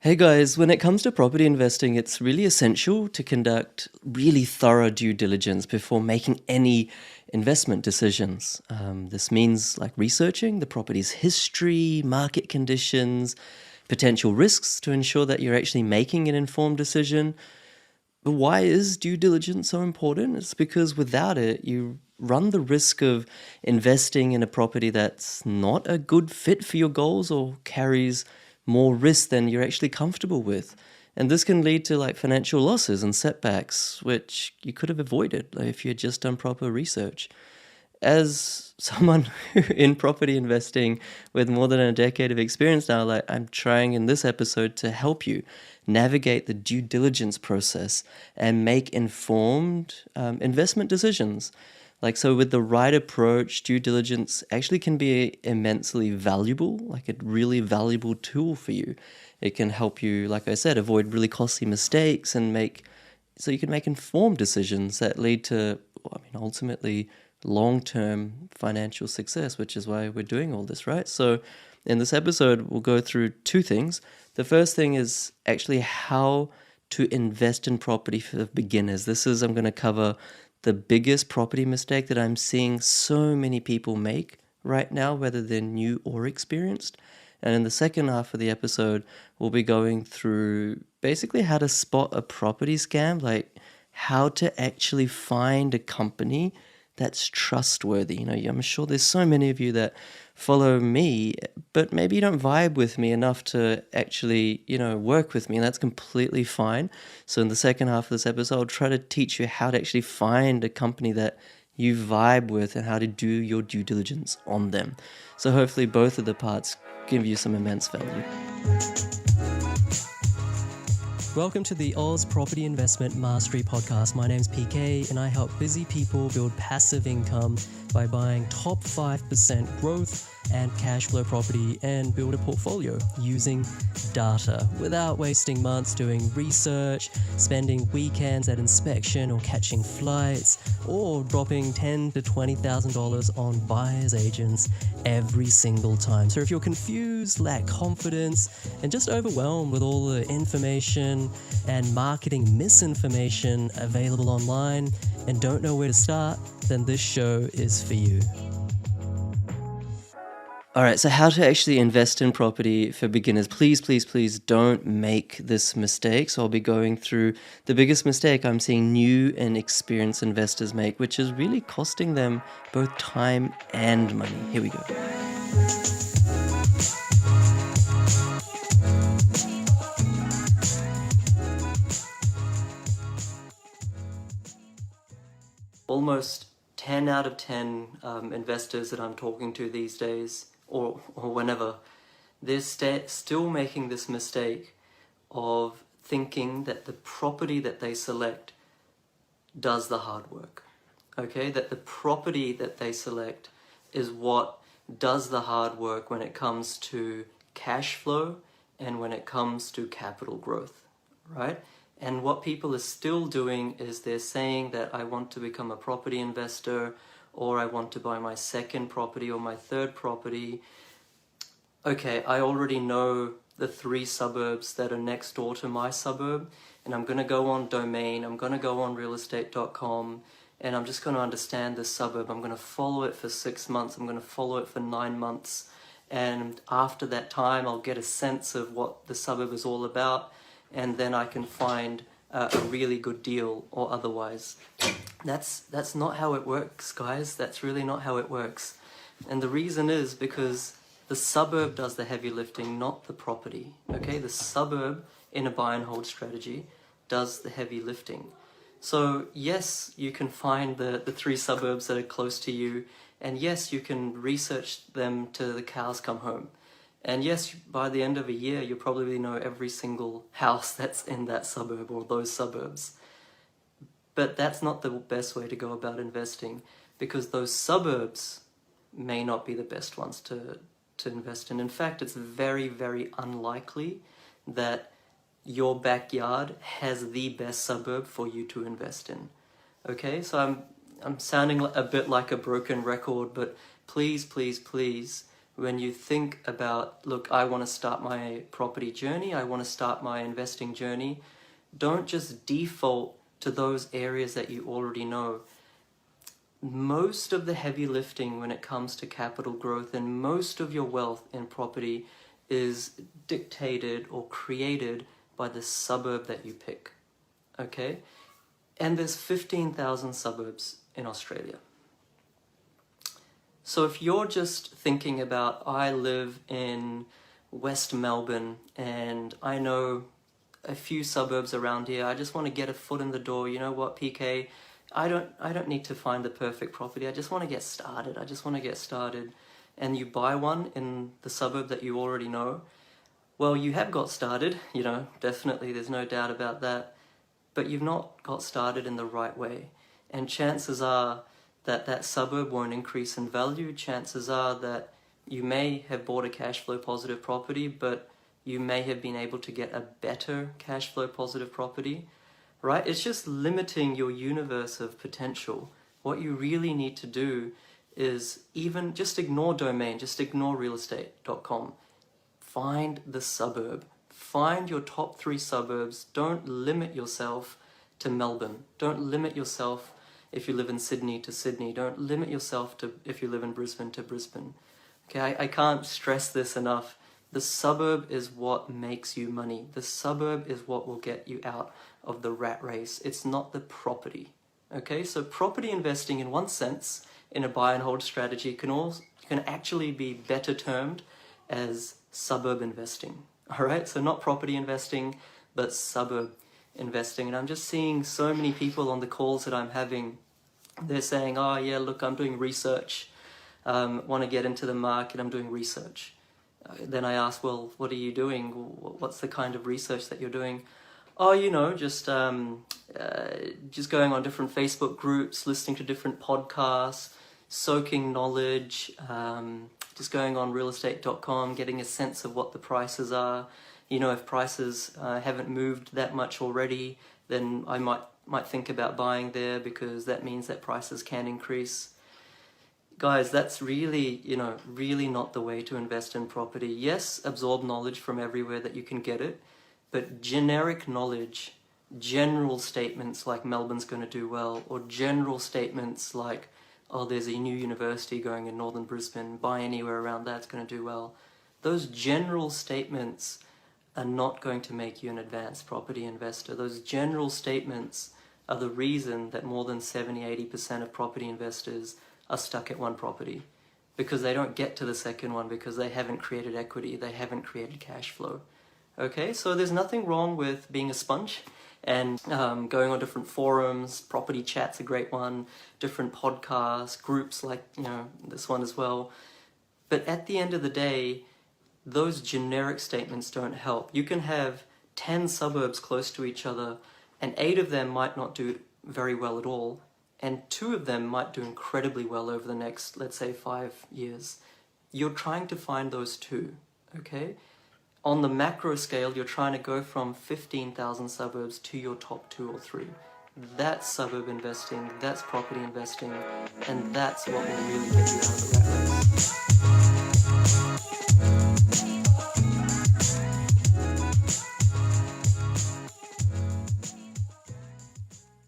Hey guys, when it comes to property investing, it's really essential to conduct really thorough due diligence before making any investment decisions. This means like researching the property's history, market conditions, potential risks to ensure that you're actually making an informed decision. But why is due diligence so important? It's because without it, you run the risk of investing in a property that's not a good fit for your goals or carries more risk than you're actually comfortable with. And this can lead to like financial losses and setbacks, which you could have avoided if you had just done proper research. As someone in property investing with more than a decade of experience now, like I'm trying in this episode to help you navigate the due diligence process and make informed investment decisions. Like, so with the right approach, due diligence actually can be immensely valuable, like a really valuable tool for you. It can help you, like I said, avoid really costly mistakes and so you can make informed decisions that lead to, ultimately long-term financial success, which is why we're doing all this, right? So in this episode, we'll go through two things. The first thing is actually how to invest in property for beginners. I'm going to cover the biggest property mistake that I'm seeing so many people make right now, whether they're new or experienced. And in the second half of the episode, we'll be going through basically how to spot a property scam, like how to actually find a company that's trustworthy. I'm sure there's so many of you that follow me, but maybe you don't vibe with me enough to actually, work with me, and that's completely fine. So in the second half of this episode, I'll try to teach you how to actually find a company that you vibe with and how to do your due diligence on them. So hopefully both of the parts give you some immense value. Welcome to the Oz Property Investment Mastery Podcast. My name's PK and I help busy people build passive income by buying top 5% growth and cash flow property and build a portfolio using data without wasting months doing research, spending weekends at inspection or catching flights, or dropping $10,000 to $20,000 on buyer's agents every single time. So if you're confused, lack confidence, and just overwhelmed with all the information and marketing misinformation available online and don't know where to start, then this show is for you. All right, so how to actually invest in property for beginners. Please, please, please don't make this mistake. So I'll be going through the biggest mistake I'm seeing new and experienced investors make, which is really costing them both time and money. Here we go. Almost 10 out of 10 investors that I'm talking to these days, or whenever, they're still making this mistake of thinking that the property that they select does the hard work. Okay, that the property that they select is what does the hard work when it comes to cash flow and when it comes to capital growth, right? And what people are still doing is they're saying that I want to become a property investor, or I want to buy my second property or my third property. Okay, I already know the 3 suburbs that are next door to my suburb, and I'm going to go on Domain, I'm going to go on realestate.com, and I'm just going to understand this suburb. I'm going to follow it for 6 months, I'm going to follow it for 9 months, and after that time I'll get a sense of what the suburb is all about, and then I can find a really good deal or otherwise. That's not how it works, guys. That's really not how it works. And the reason is because the suburb does the heavy lifting, not the property. Okay, the suburb in a buy and hold strategy does the heavy lifting. So yes, you can find the 3 suburbs that are close to you, and yes, you can research them till the cows come home. And yes, by the end of a year, you'll probably know every single house that's in that suburb or those suburbs. But that's not the best way to go about investing, because those suburbs may not be the best ones to invest in. In fact, it's very, very unlikely that your backyard has the best suburb for you to invest in. Okay, so I'm sounding a bit like a broken record, but please, please, please when you think about, look, I want to start my property journey, I want to start my investing journey, don't just default to those areas that you already know. Most of the heavy lifting when it comes to capital growth and most of your wealth in property is dictated or created by the suburb that you pick, okay? And there's 15,000 suburbs in Australia. So if you're just thinking about, I live in West Melbourne and I know a few suburbs around here, I just want to get a foot in the door, you know what, PK, I don't need to find the perfect property, I just want to get started, and you buy one in the suburb that you already know, well, you have got started, you know, definitely, there's no doubt about that, but you've not got started in the right way, and chances are that suburb won't increase in value. Chances are that you may have bought a cash flow positive property, but you may have been able to get a better cash flow positive property, right? It's just limiting your universe of potential. What you really need to do is even just ignore domain, just ignore realestate.com. Find the suburb. Find your top 3 suburbs. Don't limit yourself to Melbourne. Don't limit yourself if you live in Sydney to Sydney. Don't limit yourself to if you live in Brisbane to Brisbane. Okay, I can't stress this enough. The suburb is what makes you money. The suburb is what will get you out of the rat race. It's not the property. Okay, so property investing in one sense, in a buy and hold strategy, can actually be better termed as suburb investing. All right, so not property investing, but suburb investing. And I'm just seeing so many people on the calls that I'm having, they're saying, oh yeah, look, I'm doing research, want to get into the market, I'm doing research. Then I ask, well, what are you doing? What's the kind of research that you're doing? Oh, you know, just going on different Facebook groups, listening to different podcasts, soaking knowledge, just going on realestate.com, getting a sense of what the prices are. You know, if prices haven't moved that much already, then I might think about buying there because that means that prices can increase. Guys, that's really, you know, really not the way to invest in property. Yes, absorb knowledge from everywhere that you can get it, but generic knowledge, general statements like Melbourne's going to do well, or general statements like, oh, there's a new university going in northern Brisbane, buy anywhere around that's going to do well. Those general statements are not going to make you an advanced property investor. Those general statements are the reason that more than 70-80% of property investors are stuck at one property, because they don't get to the second one because they haven't created equity, they haven't created cash flow. Okay, so there's nothing wrong with being a sponge and going on different forums. Property Chat's a great one, different podcasts, groups like, you know, this one as well. But at the end of the day, those generic statements don't help. You can have 10 suburbs close to each other and 8 of them might not do very well at all, and 2 of them might do incredibly well over the next, let's say, 5 years. You're trying to find those 2, okay? On the macro scale, you're trying to go from 15,000 suburbs to your top 2 or 3. That's suburb investing, that's property investing, and that's what will really get you out of the rat race.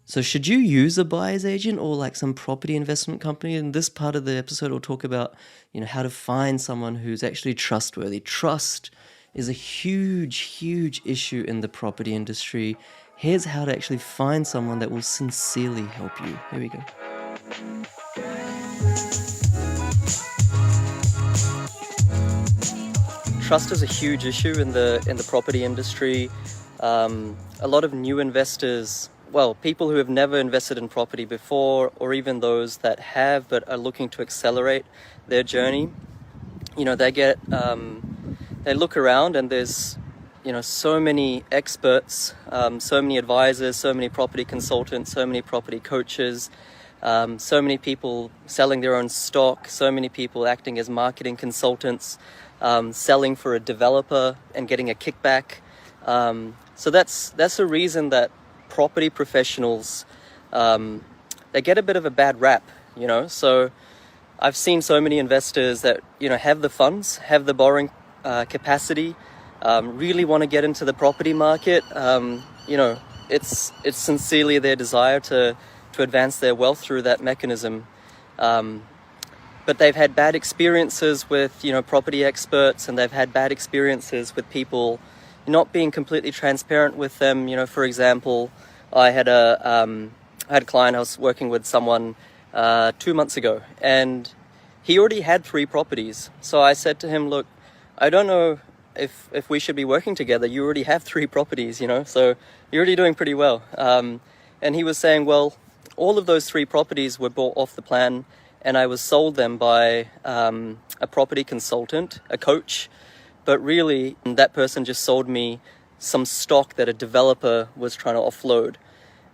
So should you use a buyer's agent or like some property investment company? In this part of the episode, we'll talk about, you know, how to find someone who's actually trustworthy. Trust is a huge, huge issue in the property industry. Here's how to actually find someone that will sincerely help you. Here we go. Trust is a huge issue in the property industry. A lot of new investors, well, people who have never invested in property before, or even those that have but are looking to accelerate their journey, you know, they look around and there's, you know, so many experts, so many advisors, so many property consultants, so many property coaches, so many people selling their own stock, so many people acting as marketing consultants, selling for a developer and getting a kickback. So that's a reason that property professionals, they get a bit of a bad rap, you know. So I've seen so many investors that, have the funds, have the borrowing capacity, really want to get into the property market. It's sincerely their desire to advance their wealth through that mechanism. But they've had bad experiences with, property experts, and they've had bad experiences with people not being completely transparent with them. For example, I had a client. I was working with someone 2 months ago, and he already had 3 properties. So I said to him, look, I don't know if we should be working together. You already have 3 properties, so you're already doing pretty well. And he was saying, well, all of those 3 properties were bought off the plan, and I was sold them by a property consultant, a coach. But really, that person just sold me some stock that a developer was trying to offload.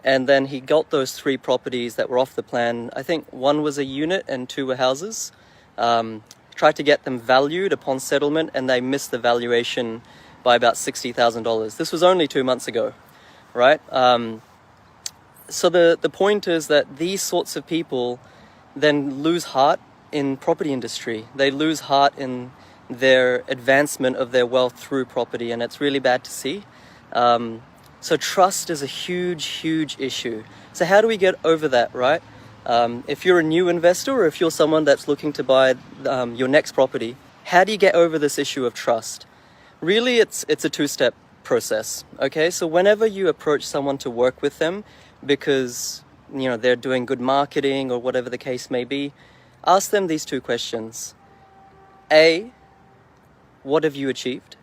And then he got those 3 properties that were off the plan. I think 1 was a unit and 2 were houses. Tried to get them valued upon settlement, and they missed the valuation by about $60,000. This was only 2 months ago, right? So the point is that these sorts of people then lose heart in property industry. They lose heart in their advancement of their wealth through property, and it's really bad to see. So trust is a huge, huge issue. So how do we get over that, right? If you're a new investor, or if you're someone that's looking to buy your next property, how do you get over this issue of trust? Really, it's a 2-step process, okay? So whenever you approach someone to work with them because, they're doing good marketing or whatever the case may be, ask them these 2 questions. A, what have you achieved?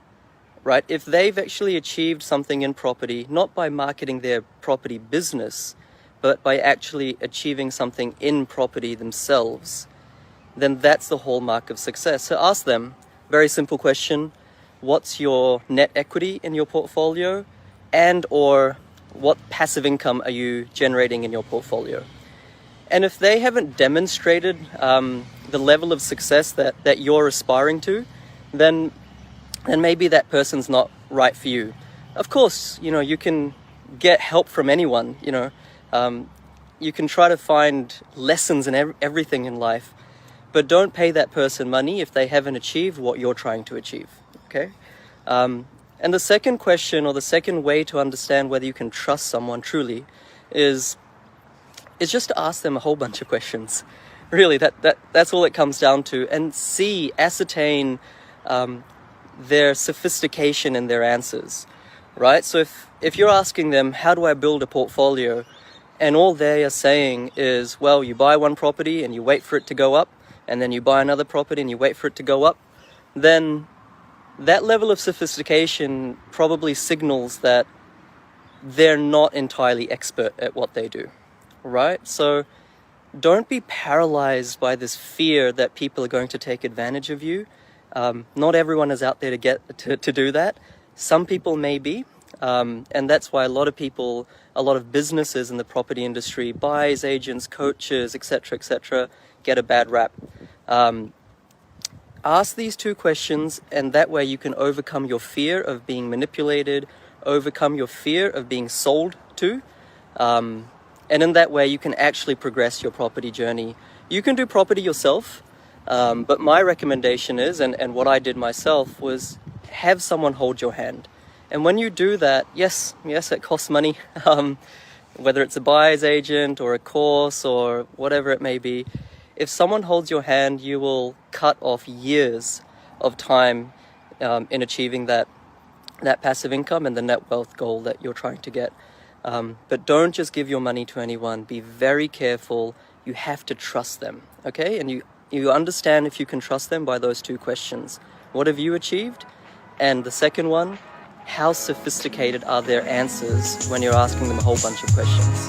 Right? If they've actually achieved something in property, not by marketing their property business, but by actually achieving something in property themselves, then that's the hallmark of success. So ask them, very simple question, what's your net equity in your portfolio, and or what passive income are you generating in your portfolio? And if they haven't demonstrated the level of success that you're aspiring to, then maybe that person's not right for you. Of course, you can get help from anyone, you can try to find lessons in everything in life, but don't pay that person money if they haven't achieved what you're trying to achieve, okay? And the second question, or the second way to understand whether you can trust someone truly is just to ask them a whole bunch of questions. Really, that's all it comes down to, and ascertain their sophistication in their answers, right? So if you're asking them, how do I build a portfolio? And all they are saying is, well, you buy one property and you wait for it to go up, and then you buy another property and you wait for it to go up, then that level of sophistication probably signals that they're not entirely expert at what they do, right? So don't be paralyzed by this fear that people are going to take advantage of you. Not everyone is out there to do that. Some people may be, and that's why a lot of businesses in the property industry, buyers, agents, coaches, etc., get a bad rap. Ask these 2 questions, and that way you can overcome your fear of being manipulated, overcome your fear of being sold to, and in that way you can actually progress your property journey. You can do property yourself, but my recommendation is, and what I did myself, was have someone hold your hand. And when you do that, yes, it costs money, whether it's a buyer's agent or a course or whatever it may be. If someone holds your hand, you will cut off years of time in achieving that passive income and the net wealth goal that you're trying to get. But don't just give your money to anyone. Be very careful. You have to trust them, okay? And you understand if you can trust them by those 2 questions. What have you achieved? And the second one, how sophisticated are their answers when you're asking them a whole bunch of questions?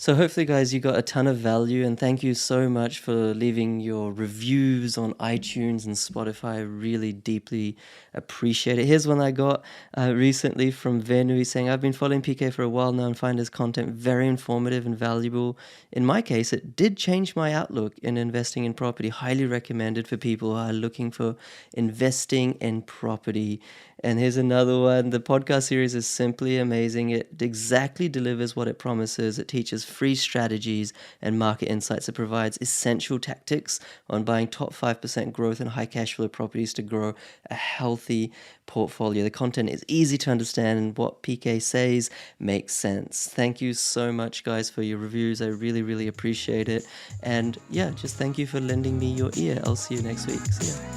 So hopefully, guys, you got a ton of value, and thank you so much for leaving your reviews on iTunes and Spotify. I really deeply appreciate it. Here's one I got recently from Venu saying, I've been following PK for a while now and find his content very informative and valuable. In my case, it did change my outlook in investing in property. Highly recommended for people who are looking for investing in property. And here's another one. The podcast series is simply amazing. It exactly delivers what it promises. It teaches free strategies and market insights. It provides essential tactics on buying top 5% growth and high cash flow properties to grow a healthy portfolio. The content is easy to understand, and what PK says makes sense. Thank you so much, guys, for your reviews. I really, really appreciate it. And yeah, just thank you for lending me your ear. I'll see you next week. See ya.